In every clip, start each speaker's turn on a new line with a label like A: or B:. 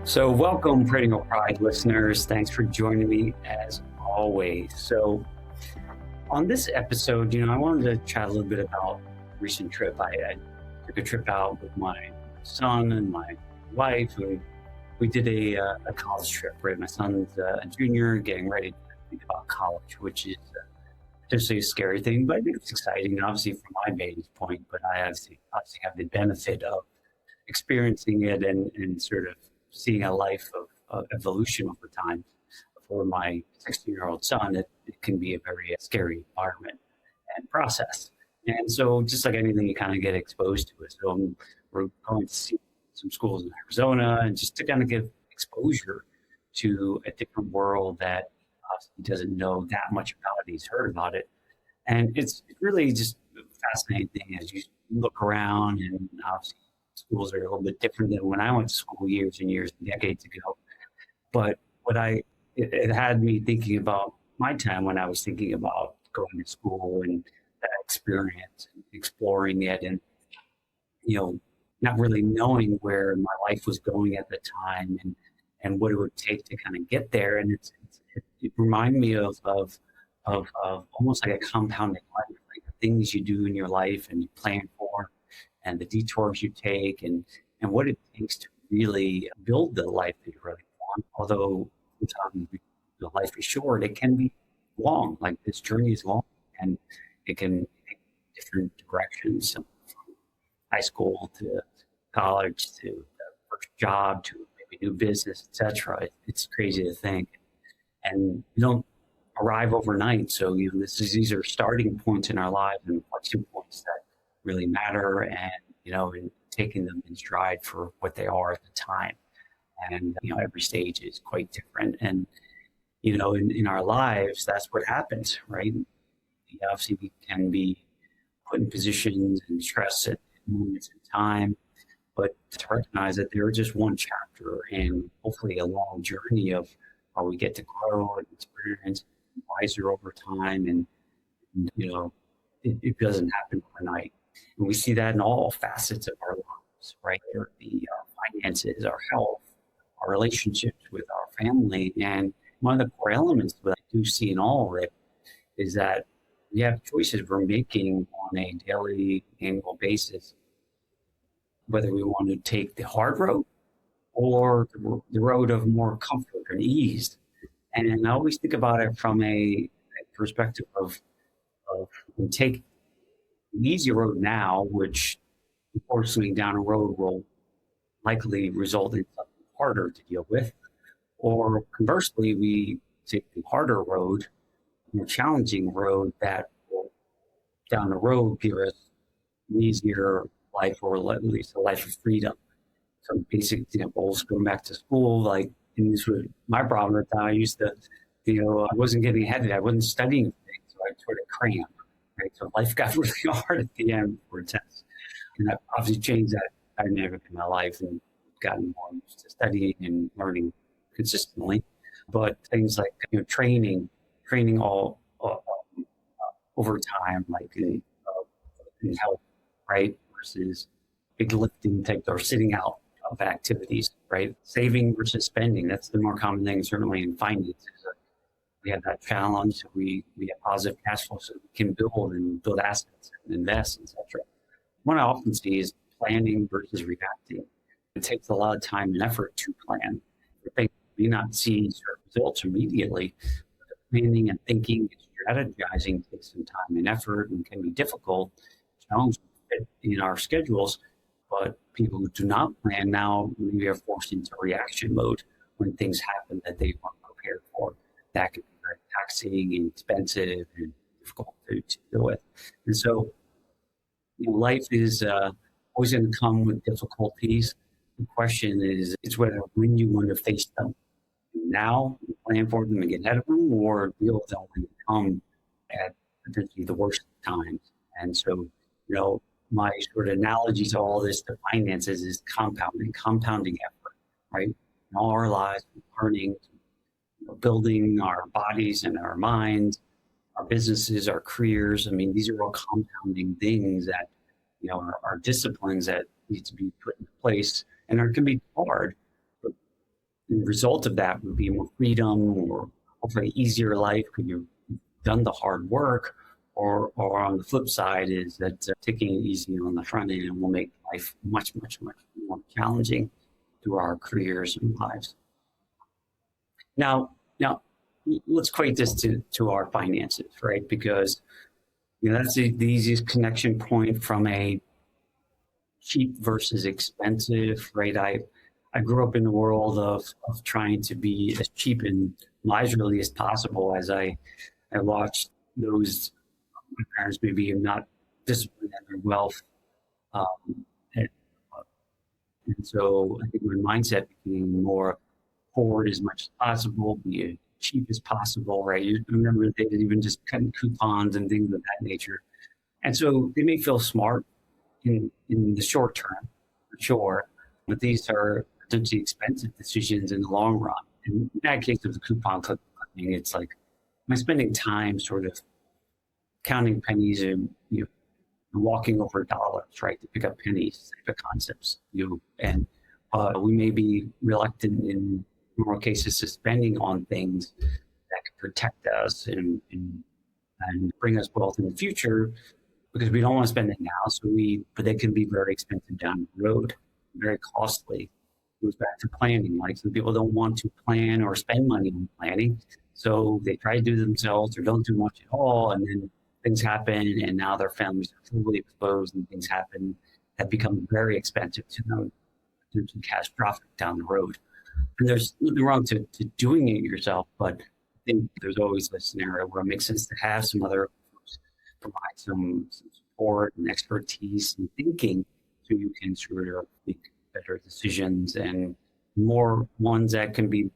A: So welcome, Perennial Pride listeners. Thanks for joining me as always. So on this episode, I wanted to chat a little bit about a recent trip. I took a trip out with my son and my wife, and we did a college trip, right? My son's a junior, getting ready to think about college, which is potentially a scary thing, but I think it's exciting, obviously from my vantage point, but I obviously have the benefit of experiencing it and sort of seeing a life of evolution over time. For my 16-year-old son, it can be a very scary environment and process. And so just like anything, you kind of get exposed to it. So we're going to see some schools in Arizona and just to kind of give exposure to a different world that obviously doesn't know that much about it. He's heard about it. And it's really just a fascinating thing as you look around, and obviously schools are a little bit different than when I went to school years and years and decades ago. But it had me thinking about my time when I was thinking about going to school and that experience and exploring it, and not really knowing where my life was going at the time and what it would take to kind of get there. And it reminded me of almost like a compounding life, like the things you do in your life and you plan for, and the detours you take, and what it takes to really build the life that you really want. Although sometimes the life is short, it can be long. Like this journey is long, and it can take different directions, from high school to college to the first job to maybe new business, etc. It's crazy to think, and you don't arrive overnight. So these are starting points in our lives and inflection points that really matter, and in taking them in stride for what they are at the time. And every stage is quite different, and in our lives, that's what happens, right? Obviously we can be put in positions and stress at moments in time, but to recognize that they're just one chapter and hopefully a long journey of how we get to grow and experience wiser over time. And it doesn't happen overnight. And we see that in all facets of our lives, right? Our finances, our health, our relationships with our family. And one of the core elements that I do see in all of it is that we have choices we're making on a daily, annual basis, whether we want to take the hard road or the road of more comfort and ease. And I always think about it from a perspective of we take the easy road now, which unfortunately down the road will likely result in something harder to deal with. Or conversely, we take the harder road, more challenging road that will down the road give us an easier life, or at least a life of freedom. Some basic examples going back to school, like, and this was my problem at the time. I used to, I wasn't getting ahead of it. I wasn't studying things, so I sort of crammed, right? So life got really hard at the end for tests. And that obviously changed that dynamic in my life and gotten more used to studying and learning consistently. But things like, training all over time, like in health, right? Versus big lifting type or sitting out of activities, right? Saving versus spending. That's the more common thing, certainly in finances. We have that challenge. We have positive cash flow, so we can build assets and invest, etc. What I often see is planning versus reacting. It takes a lot of time and effort to plan. They may not see certain results immediately, but the planning and thinking and strategizing takes some time and effort and can be difficult, challenging in our schedules. But people who do not plan now maybe are forced into reaction mode when things happen that they weren't prepared for. That can be very taxing and expensive and difficult to deal with. And so, life is always going to come with difficulties. The question is whether when you want to face them now, plan for them and get ahead of them, or deal with them when they come at potentially the worst times. And so, my sort of analogy to all this, to finances, is compounding effort, right? In all our lives, learning, building our bodies and our minds, our businesses, our careers. I mean, these are all compounding things that, are disciplines that need to be put into place, and it can be hard. But the result of that would be more freedom or hopefully easier life because you've done the hard work. Or on the flip side is that taking it easy on the front end will make life much, much, much more challenging through our careers and lives. Now, let's equate this to our finances, right? Because that's the easiest connection point from a cheap versus expensive, right? I grew up in the world of trying to be as cheap and miserly as possible as I watched those my parents maybe have not disciplined in their wealth. Um, and, and so I think my mindset became more forward as much as possible, be as cheap as possible, right? You remember they did even just cutting coupons and things of that nature. And so they may feel smart in the short term, for sure, but these are potentially expensive decisions in the long run. And in that case of the coupon cutting, it's like, am I spending time sort of counting pennies and walking over dollars, right, to pick up pennies, type of concepts. And we may be reluctant in normal cases to spending on things that can protect us and bring us wealth in the future because we don't want to spend it now. But they can be very expensive down the road, very costly. It goes back to planning. Like some people don't want to plan or spend money on planning, so they try to do themselves or don't do much at all, and then things happen, and now their families are fully exposed, and things happen that become very expensive to them, potentially catastrophic down the road. And there's nothing wrong to doing it yourself, but I think there's always a scenario where it makes sense to have some other folks provide some support and expertise and thinking so you can sort of make better decisions and more ones that can be,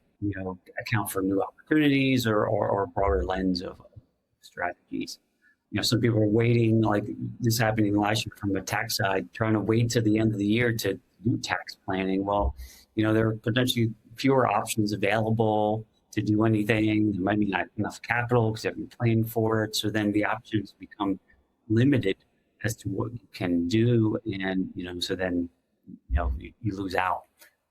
A: account for new opportunities or a broader lens of strategies. Some people are waiting, like this happening last year from the tax side, trying to wait to the end of the year to do tax planning. Well, there are potentially fewer options available to do anything. There might be not enough capital because you haven't planned for it. So then the options become limited as to what you can do. And, so then, you lose out.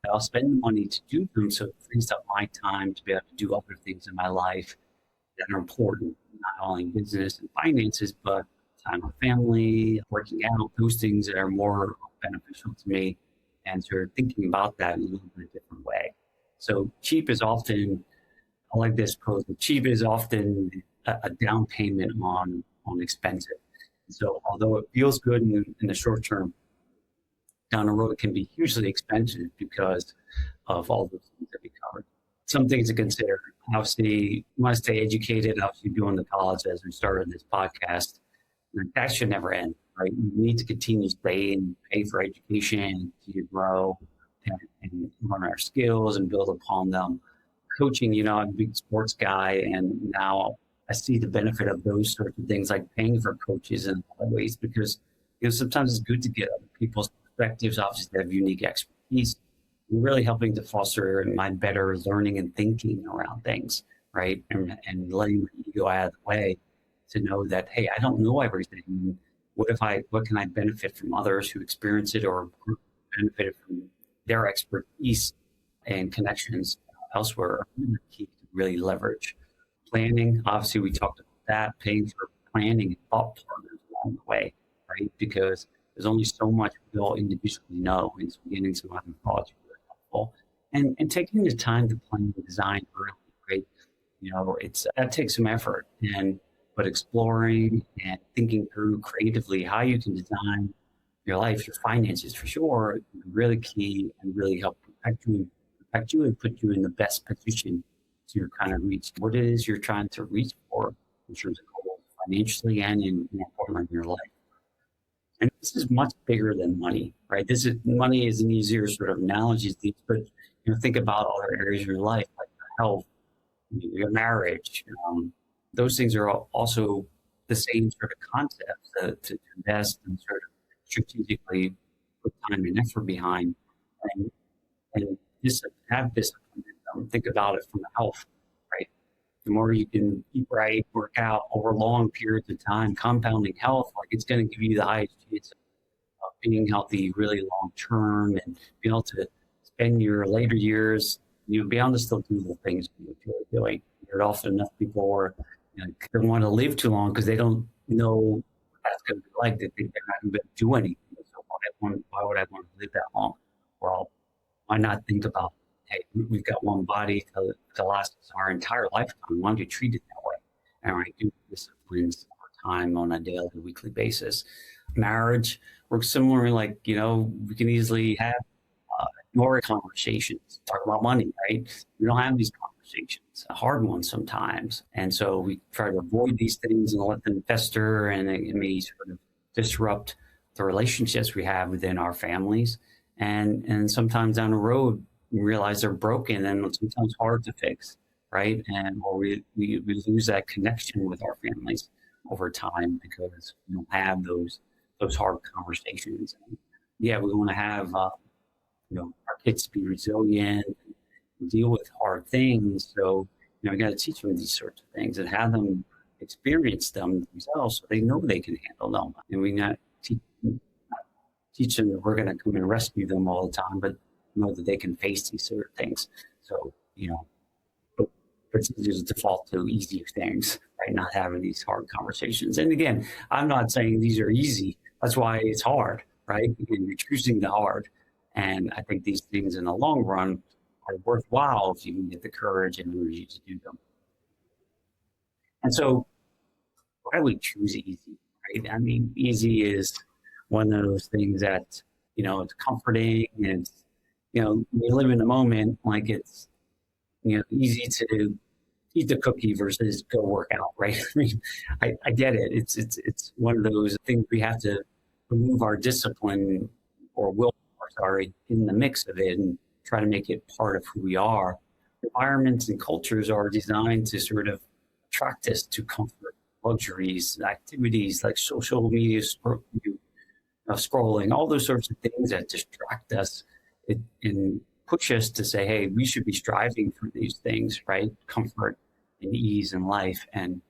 A: I'll spend the money to do them, so it frees up my time to be able to do other things in my life that are important, not only business and finances, but time with family, working out, those things that are more beneficial to me, and sort of thinking about that in a little bit different way. So cheap is often, I like this quote, cheap is often a down payment on expensive. So although it feels good in the short term, down the road it can be hugely expensive because of all those things that we covered. Some things to consider. Obviously, you want to stay educated, obviously doing the college as we started this podcast. That should never end, right? You need to continue to stay and pay for education, to grow and learn our skills and build upon them. Coaching, I'm a big sports guy, and now I see the benefit of those sorts of things like paying for coaches in a lot of ways because sometimes it's good to get other people's perspectives, obviously they have unique expertise. We're really helping to foster my better learning and thinking around things, right? And letting my ego out of the way to know that, hey, I don't know everything. What can I benefit from others who experience it or benefited from their expertise and connections elsewhere are really key to really leverage. Planning, obviously we talked about that, paying for planning and thought partners along the way, right? Because there's only so much we all individually know, and so getting some other thoughts are really helpful. And taking the time to plan and design early, right? That takes some effort, but exploring and thinking through creatively how you can design your life, your finances for sure, is really key and really help protect you and put you in the best position to kind of reach what it is you're trying to reach for in terms of goals financially and more importantly in your life. And this is much bigger than money, right? Money is an easier sort of analogy, but think about other areas of your life, like your health, your marriage. Those things are also the same sort of concepts to invest and sort of strategically put time and effort behind, and just have discipline. Think about it from health, right? The more you can eat right, work out over long periods of time, compounding health, like it's going to give you the highest chance of being healthy really long term and being able to spend your later years You'll be able to still do the things you enjoy doing. There are often enough people where don't want to live too long because they don't know what that's going to be like. They think they're not going to do anything. So why would I want to live that long? Well, why not think about, hey, we've got one body to last us our entire lifetime. Why don't you treat it that way? And right, do disciplines over time on a daily, weekly basis. Marriage works similarly. Like, we can easily have more conversations, talk about money, right? We don't have these conversations, hard ones sometimes. And so we try to avoid these things and let them fester, and it may sort of disrupt the relationships we have within our families. And sometimes down the road, we realize they're broken and sometimes hard to fix, right? And or we lose that connection with our families over time because we don't have those hard conversations. And yeah, we want to have our kids to be resilient and deal with hard things. So we got to teach them these sorts of things and have them experience them themselves so they know they can handle them. And we not teach them that we're going to come and rescue them all the time, but know that they can face these sort of things. So but there's a default to easy things, right? Not having these hard conversations. And again, I'm not saying these are easy. That's why it's hard, right? And you're choosing the hard. And I think these things in the long run are worthwhile if you can get the courage and energy to do them. And so why do we choose easy, right? I mean, easy is one of those things that, it's comforting and, we live in the moment like it's, easy to eat the cookie versus go work out, right? I mean, I get it. It's one of those things we have to remove our discipline or will in the mix of it and try to make it part of who we are. Environments and cultures are designed to sort of attract us to comfort, luxuries, activities like social media scrolling, all those sorts of things that distract us and push us to say, hey, we should be striving for these things, right? Comfort and ease in life. And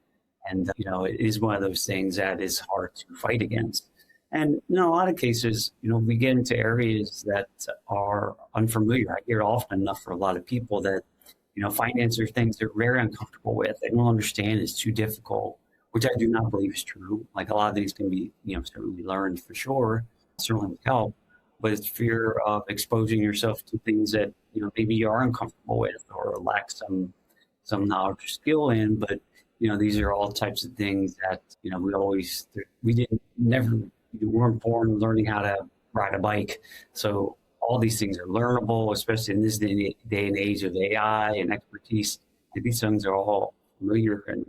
A: it is one of those things that is hard to fight against. And in a lot of cases, we get into areas that are unfamiliar. I hear often enough for a lot of people that, finance are things they're very uncomfortable with. They don't understand, it's too difficult, which I do not believe is true. Like a lot of things can be, certainly learned for sure, certainly with help, but it's fear of exposing yourself to things that, maybe you are uncomfortable with or lack some knowledge or skill in. But, these are all types of things that, we weren't born learning how to ride a bike. So all these things are learnable, especially in this day and age of AI and expertise. And these things are all familiar and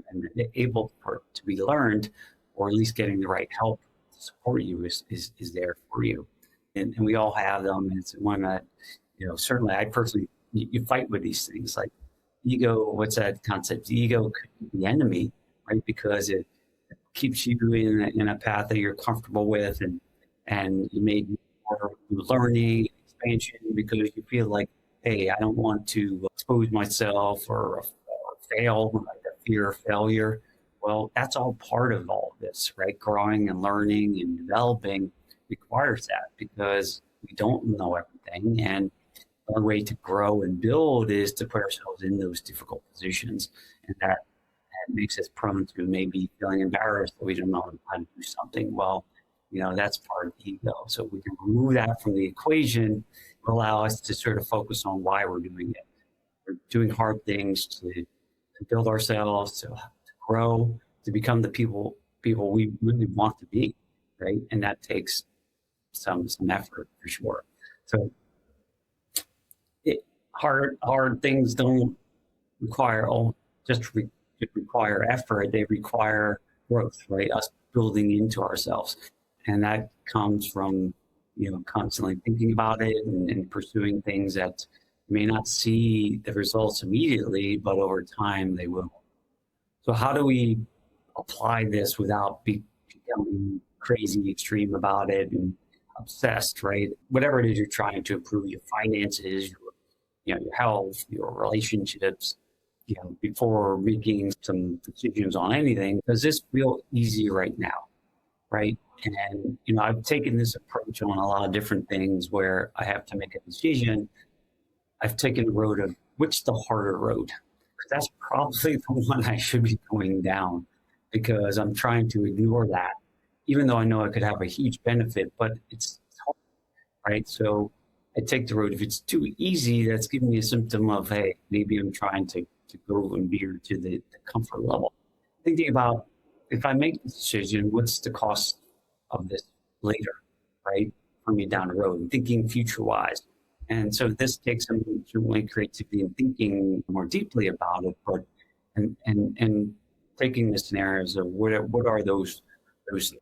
A: able to be learned, or at least getting the right help to support you is there for you. And we all have them. And it's one that, certainly I personally, you fight with these things like ego. What's that concept? The ego could be the enemy, right? Because it keeps you in a path that you're comfortable with, and you may be more learning, expansion, because you feel like, hey, I don't want to expose myself or fail, like the fear of failure. Well, that's all part of all of this, right? Growing and learning and developing requires that because we don't know everything. And our way to grow and build is to put ourselves in those difficult positions. And that makes us prone to maybe feeling embarrassed that we don't know how to do something. Well, that's part of the ego. So we can remove that from the equation, allow us to sort of focus on why we're doing it. We're doing hard things to build ourselves, to grow, to become the people we really want to be, right? And that takes some effort for sure. So hard things don't require require effort. They require growth, right? Us building into ourselves. And that comes from, constantly thinking about it and pursuing things that may not see the results immediately, but over time they will. So how do we apply this without becoming crazy extreme about it and obsessed, right? Whatever it is you're trying to improve, your finances, your health, your relationships, before making some decisions on anything, does this feel easy right now, right? And, I've taken this approach on a lot of different things where I have to make a decision. I've taken the road of which the harder road? Because that's probably the one I should be going down because I'm trying to ignore that, even though I know I could have a huge benefit, but it's hard, right? So I take the road. If it's too easy, that's giving me a symptom of, hey, maybe I'm trying to go and veer to the comfort level. Thinking about if I make this decision, what's the cost of this later, right? For me down the road, and thinking future wise. And so this takes some certainly creativity and thinking more deeply about it, but and taking the scenarios of what are those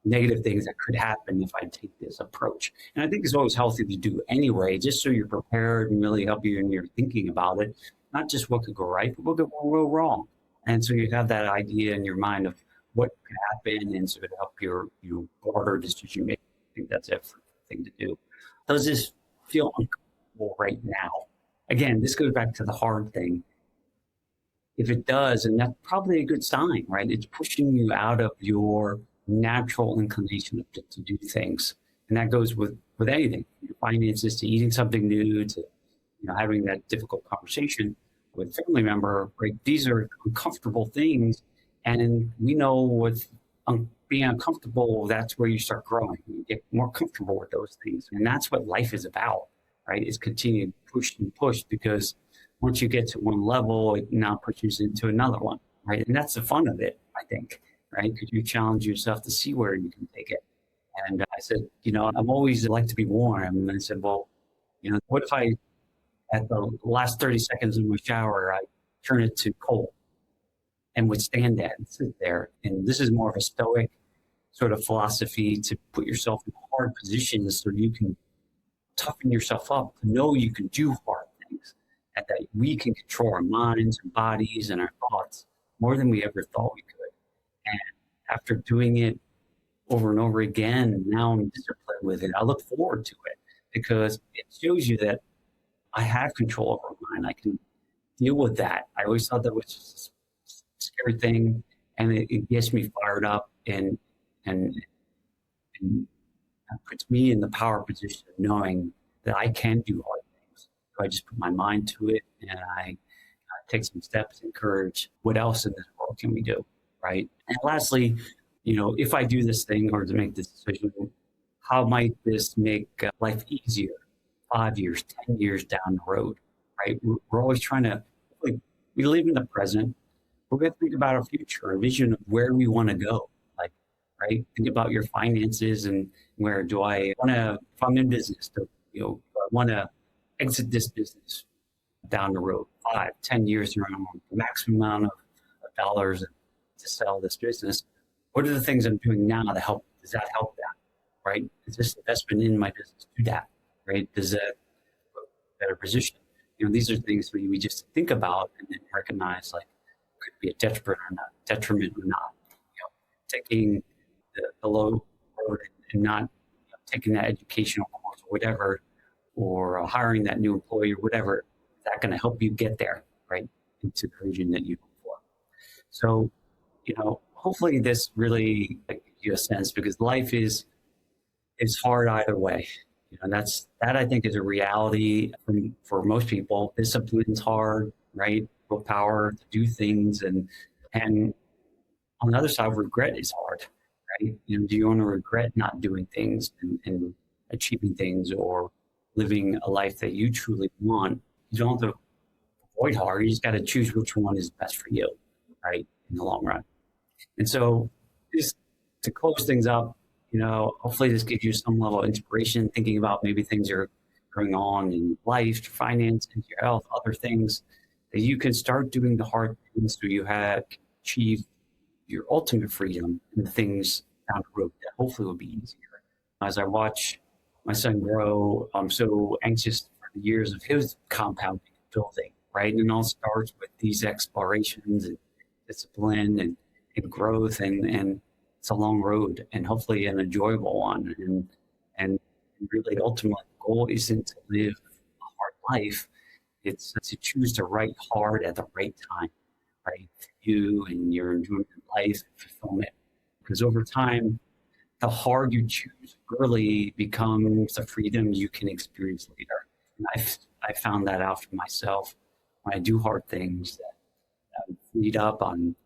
A: negative things that could happen if I take this approach. And I think it's always healthy to do anyway, just so you're prepared and really help you in your thinking about it, not just what could go right, but what could go wrong. And so you have that idea in your mind of what could happen, and so it help your broader decision making. I think that's a thing to do. Does this feel uncomfortable right now? Again, this goes back to the hard thing. If it does, and that's probably a good sign, right? It's pushing you out of your natural inclination to do things. And that goes with anything, your finances to eating something new to having that difficult conversation with a family member, right? These are uncomfortable things. And we know with being uncomfortable, that's where you start growing. You get more comfortable with those things. And that's what life is about, right? Is continue to push and push, because once you get to one level, it now pushes into another one, right? And that's the fun of it, I think, right? Because you challenge yourself to see where you can take it. And I said, I'm always like to be warm. And I said, well, what if I, at the last 30 seconds in my shower, I turn it to cold and withstand that and sit there? And this is more of a stoic sort of philosophy, to put yourself in hard positions so you can toughen yourself up to know you can do hard things, and that we can control our minds and bodies and our thoughts more than we ever thought we could. And after doing it over and over again, now I'm disciplined with it. I look forward to it because it shows you that I have control over mine. I can deal with that. I always thought that was just a scary thing, and it gets me fired up and puts me in the power position of knowing that I can do hard things. So I just put my mind to it, and I take some steps and courage. What else in this world can we do, right? And lastly, if I do this thing or to make this decision, how might this make life easier 5 years, 10 years down the road, right? We're always trying to, we live in the present, but we have to think about our future, a vision of where we want to go. Right? Think about your finances and where do I want to, if I'm in business, do I want to exit this business down the road, 5, 10 years around the maximum amount of dollars to sell this business? What are the things I'm doing now to help? Does that help that? Right? Is this investment in my business do that? Right? Does that better position? These are things we just think about and then recognize could be a detriment or not. Taking the low road and not taking that educational course or whatever, or hiring that new employee or whatever, is that going to help you get there, right? Into the vision that you hope for. So, hopefully this really gives you a sense, because life is hard either way. That I think is a reality for most people. Discipline's hard, right? Willpower to do things, and on the other side, regret is hard, right? Do you want to regret not doing things and achieving things or living a life that you truly want? You don't have to avoid hard. You just got to choose which one is best for you, right? In the long run. And so just to close things up, hopefully this gives you some level of inspiration, thinking about maybe things are going on in life, your finance, and your health, other things that you can start doing the hard things so you have achieved your ultimate freedom and the things down the road that hopefully will be easier. As I watch my son grow, I'm so anxious for the years of his compounding and building, right? And it all starts with these explorations and discipline and growth, and it's a long road and hopefully an enjoyable one. And really ultimately the goal isn't to live a hard life, it's to choose to write hard at the right time, right? For you and your enjoyment of life and fulfillment. Because over time, the hard you choose early becomes the freedom you can experience later. And I found that out for myself when I do hard things, that I'm freed up on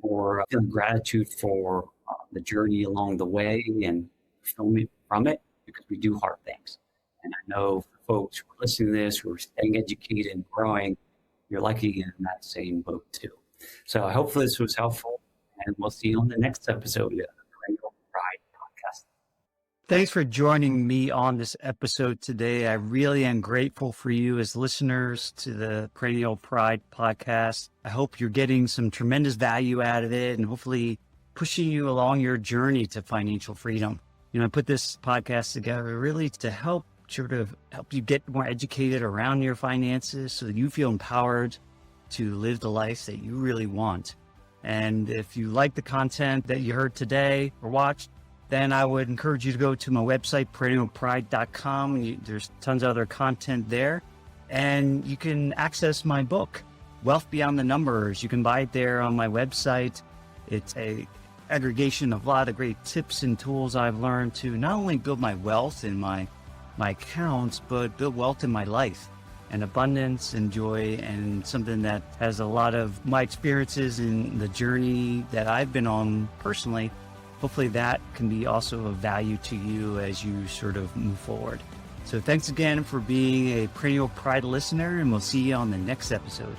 A: more feeling gratitude for the journey along the way and fulfillment from it because we do hard things. And I know for folks who are listening to this, who are staying educated and growing, you're likely in that same boat too. So I hope this was helpful, and we'll see you on the next episode of the Perennial Pride podcast.
B: Thanks for joining me on this episode today. I really am grateful for you as listeners to the Perennial Pride podcast. I hope you're getting some tremendous value out of it and hopefully pushing you along your journey to financial freedom. I put this podcast together really to help you get more educated around your finances so that you feel empowered to live the life that you really want. And if you like the content that you heard today or watched, then I would encourage you to go to my website, perennialpride.com. There's tons of other content there. And you can access my book, Wealth Beyond the Numbers. You can buy it there on my website. It's a aggregation of a lot of great tips and tools I've learned to not only build my wealth in my accounts, but build wealth in my life and abundance and joy, and something that has a lot of my experiences in the journey that I've been on personally. Hopefully that can be also of value to you as you sort of move forward. So thanks again for being a Perennial Pride listener, and we'll see you on the next episode.